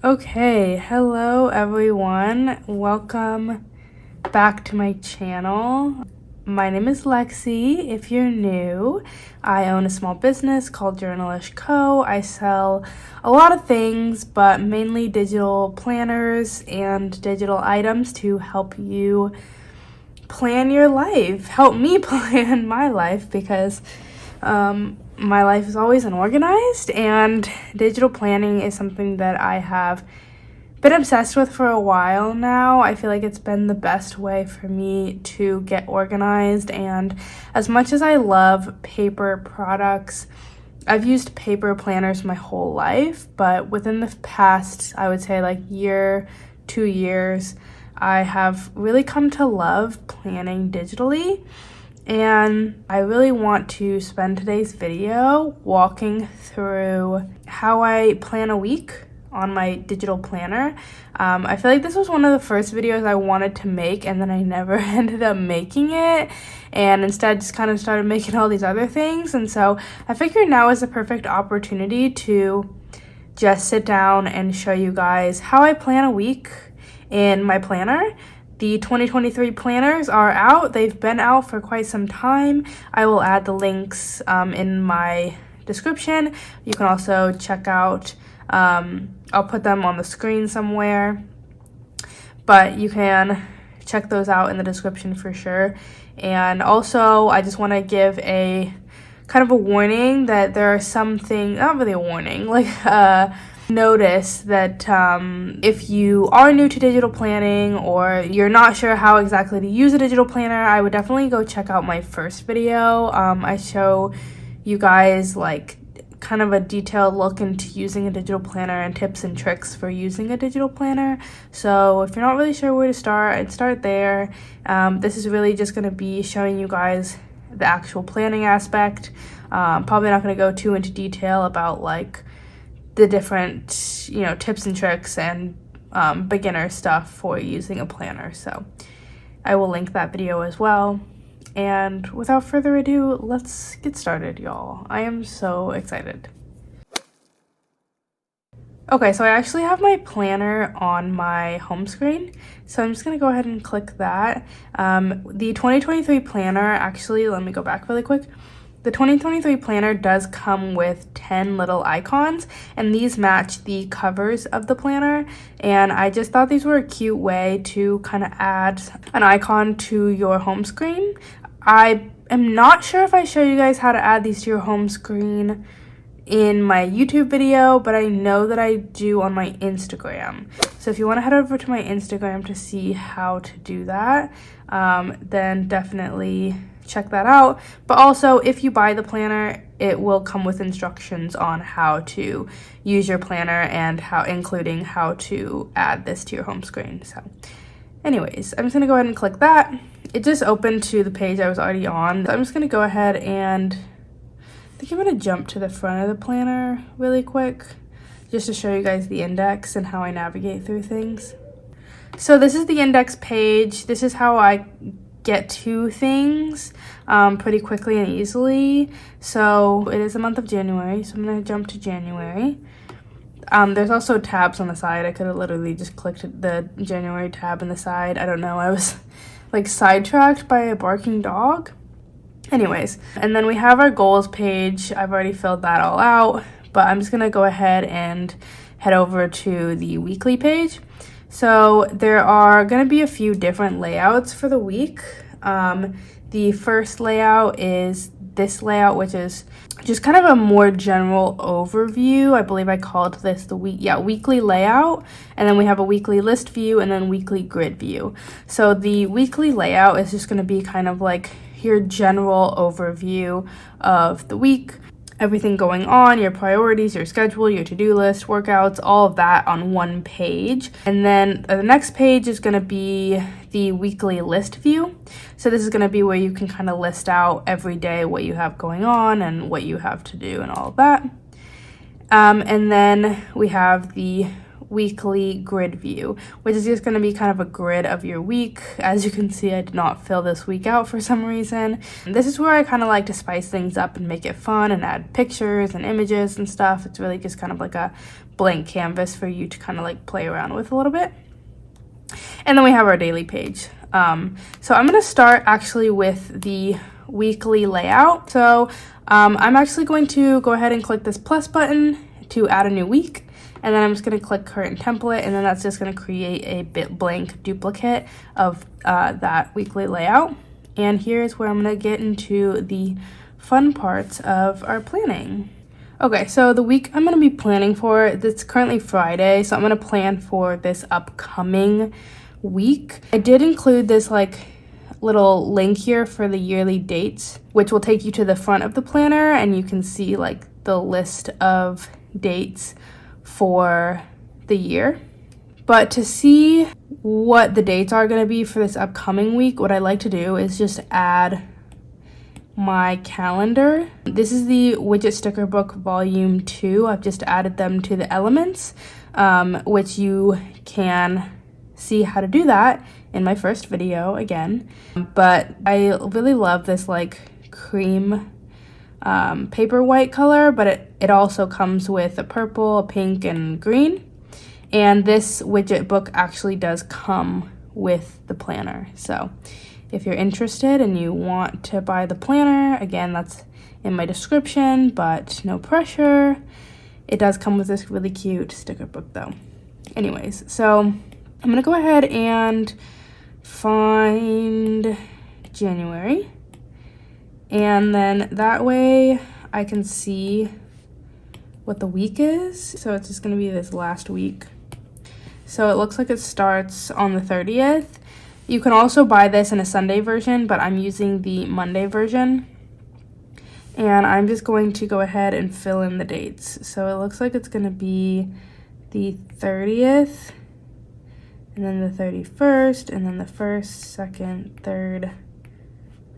Okay, hello everyone. Welcome back to my channel. My name is Lexi. If you're new, I own a small business called Journalish Co. I sell a lot of things, but mainly digital planners and digital items to help you plan your life. Help me plan my life because my life is always unorganized, and digital planning is something that I have been obsessed with for a while now. I feel like it's been the best way for me to get organized, and as much as I love paper products, I've used paper planners my whole life, but within the past, I would say like year, 2 years, I have really come to love planning digitally. And I really want to spend today's video walking through how I plan a week on my digital planner. I feel like this was one of the first videos I wanted to make, and then I never ended up making it, and instead just kind of started making all these other things. And so I figured now is the perfect opportunity to just sit down and show you guys how I plan a week in my planner. The 2023 planners are out. They've been out for quite some time. I will add the links in my description. You can also check out, I'll put them on the screen somewhere, but you can check those out in the description for sure. And also, I just want to give a kind of a warning that there are some things, not really a warning, like notice that if you are new to digital planning or you're not sure how exactly to use a digital planner, I would definitely go check out my first video. I show you guys like kind of a detailed look into using a digital planner and tips and tricks for using a digital planner. So if you're not really sure where to start, I'd start there. This is really just going to be showing you guys the actual planning aspect. Probably not going to go too into detail about like the different, tips and tricks and beginner stuff for using a planner. So I will link that video as well. And without further ado, let's get started, y'all. I am so excited. Okay, so I actually have my planner on my home screen, so I'm just gonna go ahead and click that. The 2023 planner, actually, let me go back really quick. The 2023 planner does come with 10 little icons, and these match the covers of the planner, and I just thought these were a cute way to kind of add an icon to your home screen. I am not sure if I show you guys how to add these to your home screen in my YouTube video, but I know that I do on my Instagram. So if you want to head over to my Instagram to see how to do that, then definitely check that out. But also, if you buy the planner, it will come with instructions on how to use your planner and including how to add this to your home screen. So anyways, I'm just gonna go ahead and click that. It just opened to the page I was already on. So I'm just gonna go ahead and I think I'm gonna jump to the front of the planner really quick just to show you guys the index and how I navigate through things. So this is the index page. This is how I get to things pretty quickly and easily. So it is the month of January, so I'm gonna jump to January. There's also tabs on the side. I could have literally just clicked the January tab on the side. I don't know, I was like sidetracked by a barking dog. Anyways, and then we have our goals page. I've already filled that all out, but I'm just gonna go ahead and head over to the weekly page. So there are going to be a few different layouts for the week. The first layout is this layout, which is just kind of a more general overview. I believe I called this the weekly layout. And then we have a weekly list view and then weekly grid view. So the weekly layout is just going to be kind of like your general overview of the week. Everything going on, your priorities, your schedule, your to-do list, workouts, all of that on one page. And then the next page is going to be the weekly list view. So this is going to be where you can kind of list out every day what you have going on and what you have to do and all of that. And then we have the weekly grid view, which is just going to be kind of a grid of your week. As you can see, I did not fill this week out for some reason. And this is where I kind of like to spice things up and make it fun and add pictures and images and stuff. It's really just kind of like a blank canvas for you to kind of like play around with a little bit. And then we have our daily page. So I'm going to start actually with the weekly layout. So I'm actually going to go ahead and click this plus button to add a new week, and then I'm just going to click current template, and then that's just going to create a blank duplicate of that weekly layout. And here's where I'm going to get into the fun parts of our planning. Okay, so the week I'm going to be planning for, it's currently Friday, so I'm going to plan for this upcoming week. I did include this like little link here for the yearly dates, which will take you to the front of the planner, and you can see like the list of dates for the year. But to see what the dates are going to be for this upcoming week, what I like to do is just add my calendar. This is the Widget Sticker Book Volume 2. I've just added them to the elements, which you can see how to do that in my first video again. But I really love this like cream paper white color, but it also comes with a purple, a pink, and green. And this widget book actually does come with the planner. So if you're interested and you want to buy the planner, again, that's in my description, but no pressure. It does come with this really cute sticker book though. Anyways, so I'm gonna go ahead and find January, and then that way I can see what the week is. So it's just gonna be this last week. So it looks like it starts on the 30th. You can also buy this in a Sunday version, but I'm using the Monday version. And I'm just going to go ahead and fill in the dates. So it looks like it's gonna be the 30th, and then the 31st, and then the 1st, 2nd, 3rd,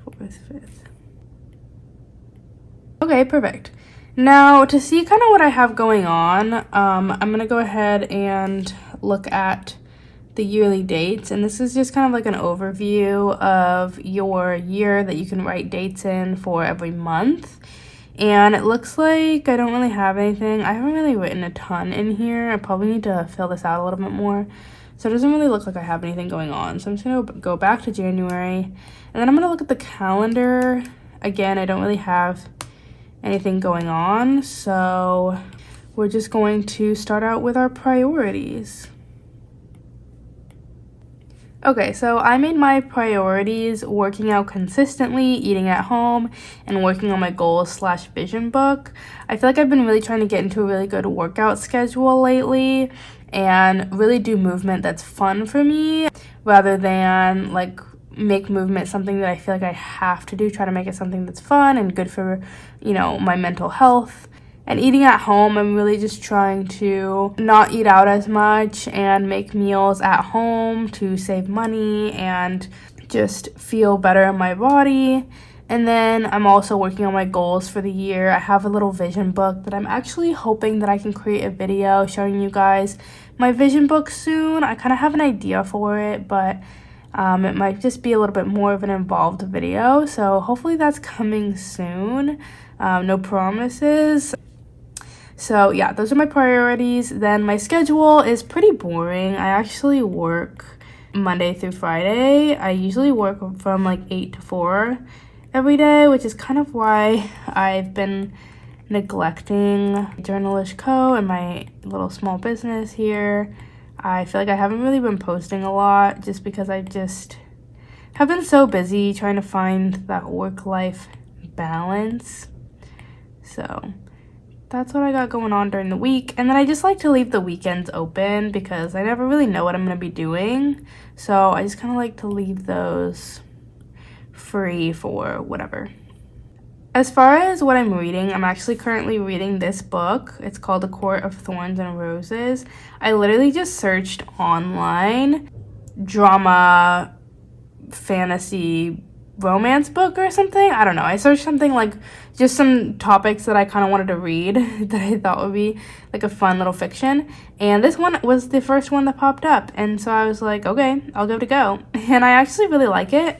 4th, 5th. Okay, perfect. Now to see kind of what I have going on, I'm gonna go ahead and look at the yearly dates, and this is just kind of like an overview of your year that you can write dates in for every month. And it looks like I don't really have anything. I haven't really written a ton in here. I probably need to fill this out a little bit more. So it doesn't really look like I have anything going on. So I'm just gonna go back to January, and then I'm gonna look at the calendar. Again, I don't really have anything going on, so we're just going to start out with our priorities. Okay, so I made my priorities working out consistently, eating at home, and working on my goals/vision book. I feel like I've been really trying to get into a really good workout schedule lately and really do movement that's fun for me rather than like make movement something that I feel like I have to do. Try to make it something that's fun and good for, you know, my mental health. And eating at home, I'm really just trying to not eat out as much and make meals at home to save money and just feel better in my body. And then I'm also working on my goals for the year. I have a little vision book that I'm actually hoping that I can create a video showing you guys my vision book soon. I kind of have an idea for it, but it might just be a little bit more of an involved video. So hopefully that's coming soon. No promises. So yeah, those are my priorities. Then my schedule is pretty boring. I actually work Monday through Friday. I usually work from like 8 to 4 every day, which is kind of why I've been neglecting Journalish Co. and my little small business here. I feel like I haven't really been posting a lot just because I just have been so busy trying to find that work-life balance. So that's what I got going on during the week. And then I just like to leave the weekends open because I never really know what I'm going to be doing. So I just kind of like to leave those free for whatever. As far as what I'm reading, I'm actually currently reading this book. It's called A Court of Thorns and Roses. I literally just searched online drama, fantasy romance book or something. I don't know. I searched something like just some topics that I kind of wanted to read that I thought would be like a fun little fiction. And this one was the first one that popped up. And so I was like, okay, I'll give it a go. And I actually really like it.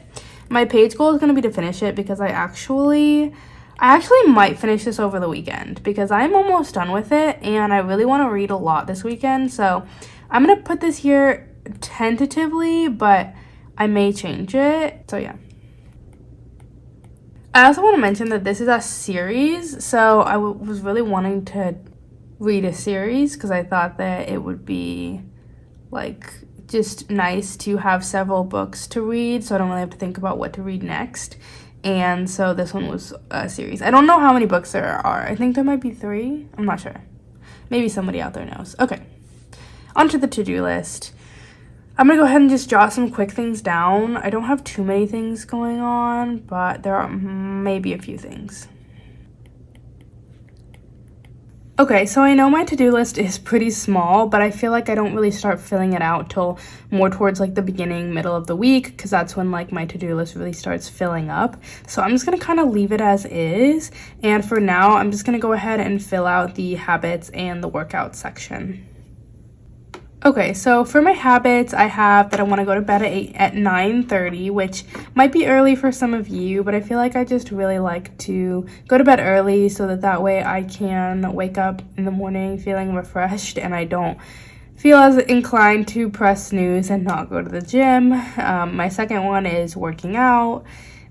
My page goal is going to be to finish it because I actually might finish this over the weekend because I'm almost done with it and I really want to read a lot this weekend. So I'm going to put this here tentatively, but I may change it. So yeah. I also want to mention that this is a series, so I was really wanting to read a series because I thought that it would be like just nice to have several books to read so I don't really have to think about what to read next. And so this one was a series. I don't know how many books there are. I think there might be 3. I'm not sure. Maybe somebody out there knows. Okay, onto the to-do list. I'm going to go ahead and just jot some quick things down. I don't have too many things going on, but there are maybe a few things. Okay, so I know my to-do list is pretty small, but I feel like I don't really start filling it out till more towards like the beginning, middle of the week, because that's when like my to-do list really starts filling up. So I'm just going to kind of leave it as is. And for now, I'm just going to go ahead and fill out the habits and the workout section. Okay, so for my habits, I have that I want to go to bed at 9:30, which might be early for some of you, but I feel like I just really like to go to bed early so that way I can wake up in the morning feeling refreshed and I don't feel as inclined to press snooze and not go to the gym. My second one is working out.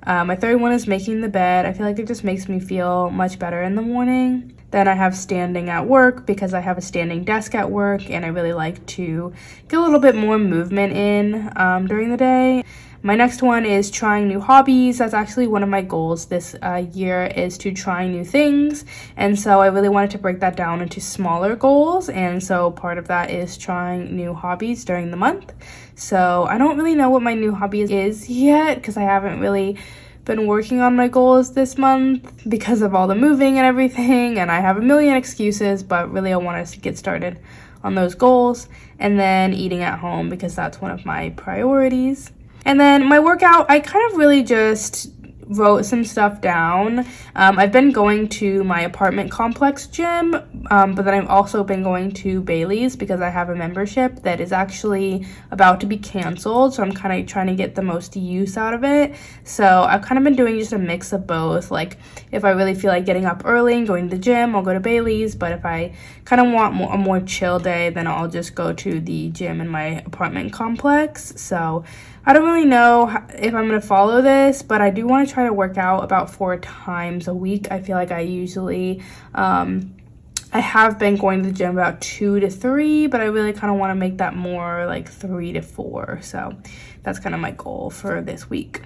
My third one is making the bed. I feel like it just makes me feel much better in the morning. Then I have standing at work because I have a standing desk at work and I really like to get a little bit more movement in during the day. My next one is trying new hobbies. That's actually one of my goals this year is to try new things. And so I really wanted to break that down into smaller goals. And so part of that is trying new hobbies during the month. So I don't really know what my new hobby is yet because I haven't really been working on my goals this month because of all the moving and everything, and I have a million excuses, but really I want us to get started on those goals. And then eating at home because that's one of my priorities. And then my workout, I kind of really just wrote some stuff down. I've been going to my apartment complex gym, but then I've also been going to Bailey's because I have a membership that is actually about to be canceled, so I'm kind of trying to get the most use out of it. So I've kind of been doing just a mix of both. Like if I really feel like getting up early and going to the gym, I'll go to Bailey's, but if I kind of want a more chill day, then I'll just go to the gym in my apartment complex. So I don't really know if I'm going to follow this, but I do want to try to work out about 4 times a week. I feel like I usually, I have been going to the gym about 2 to 3, but I really kind of want to make that more like 3 to 4. So that's kind of my goal for this week.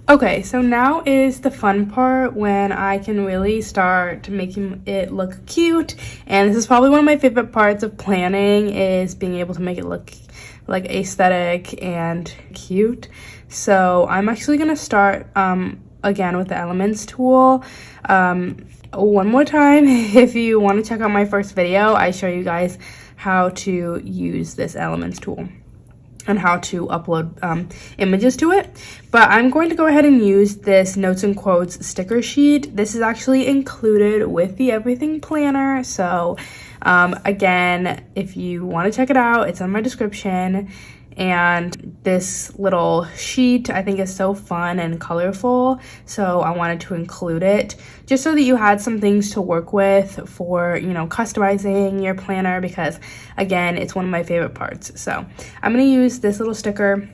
Okay, so now is the fun part when I can really start making it look cute. And this is probably one of my favorite parts of planning is being able to make it look like aesthetic and cute. So I'm actually gonna start again with the elements tool. One more time, if you want to check out my first video, I show you guys how to use this elements tool and how to upload images to it. But I'm going to go ahead and use this notes and quotes sticker sheet. This is actually included with the everything planner. So again, if you want to check it out, it's in my description. And this little sheet I think is so fun and colorful, so I wanted to include it just so that you had some things to work with for, you know, customizing your planner, because again, it's one of my favorite parts. So I'm going to use this little sticker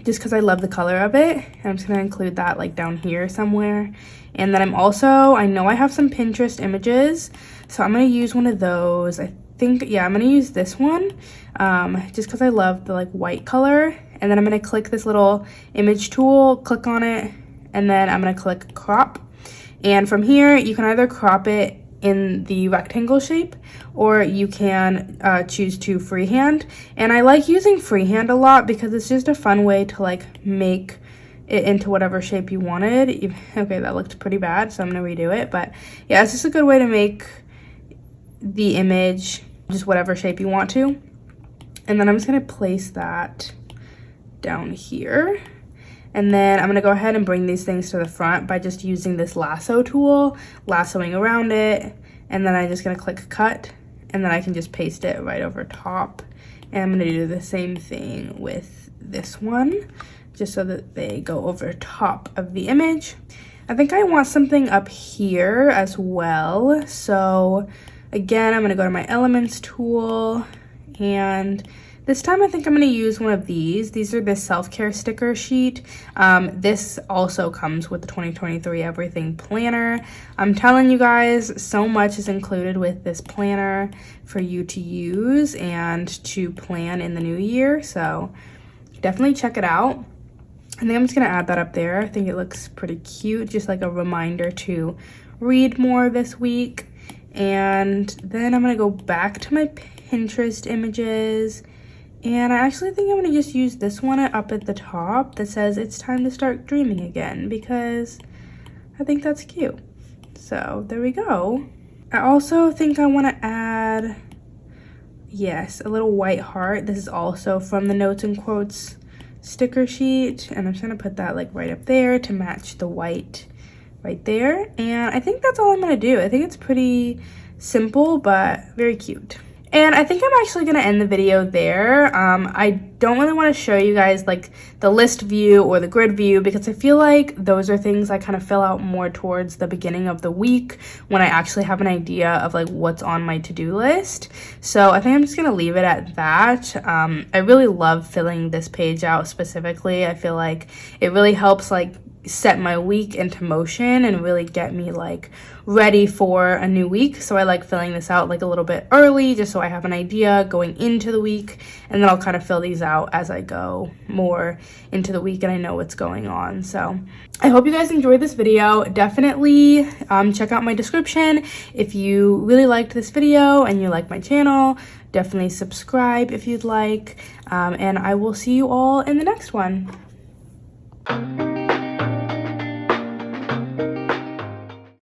just because I love the color of it, and I'm just going to include that like down here somewhere. And then I know I have some Pinterest images, so I'm going to use one of those. I'm going to use this one just because I love the like white color. And then I'm going to click this little image tool, click on it, and then I'm going to click crop. And from here, you can either crop it in the rectangle shape, or you can choose to freehand. And I like using freehand a lot because it's just a fun way to like make it into whatever shape you wanted. Okay, that looked pretty bad, so I'm going to redo it. But yeah, it's just a good way to make the image just whatever shape you want to. And then I'm just going to place that down here. And then I'm gonna go ahead and bring these things to the front by just using this lasso tool, lassoing around it, and then I'm just gonna click cut, and then I can just paste it right over top. And I'm gonna do the same thing with this one, just so that they go over top of the image. I think I want something up here as well. So again, I'm gonna go to my elements tool, and this time I think I'm gonna use one of these. These are the self-care sticker sheet. This also comes with the 2023 Everything Planner. I'm telling you guys, so much is included with this planner for you to use and to plan in the new year. So definitely check it out. I think I'm just gonna add that up there. I think it looks pretty cute, just like a reminder to read more this week. And then I'm gonna go back to my Pinterest images. And I actually think I'm gonna just use this one up at the top that says it's time to start dreaming again, because I think that's cute. So there we go. I also think I wanna add, yes, a little white heart. This is also from the Notes and Quotes sticker sheet. And I'm just gonna put that like right up there to match the white right there. And I think that's all I'm gonna do. I think it's pretty simple, but very cute. And I think I'm actually gonna end the video there. I don't really wanna show you guys like the list view or the grid view, because I feel like those are things I kind of fill out more towards the beginning of the week when I actually have an idea of like what's on my to-do list. So I think I'm just gonna leave it at that. I really love filling this page out specifically. I feel like it really helps like set my week into motion and really get me like ready for a new week. So I like filling this out like a little bit early, just so I have an idea going into the week, and then I'll kind of fill these out as I go more into the week and I know what's going on. So I hope you guys enjoyed this video. Definitely check out my description if you really liked this video and you like my channel. Definitely subscribe if you'd like, and I will see you all in the next one.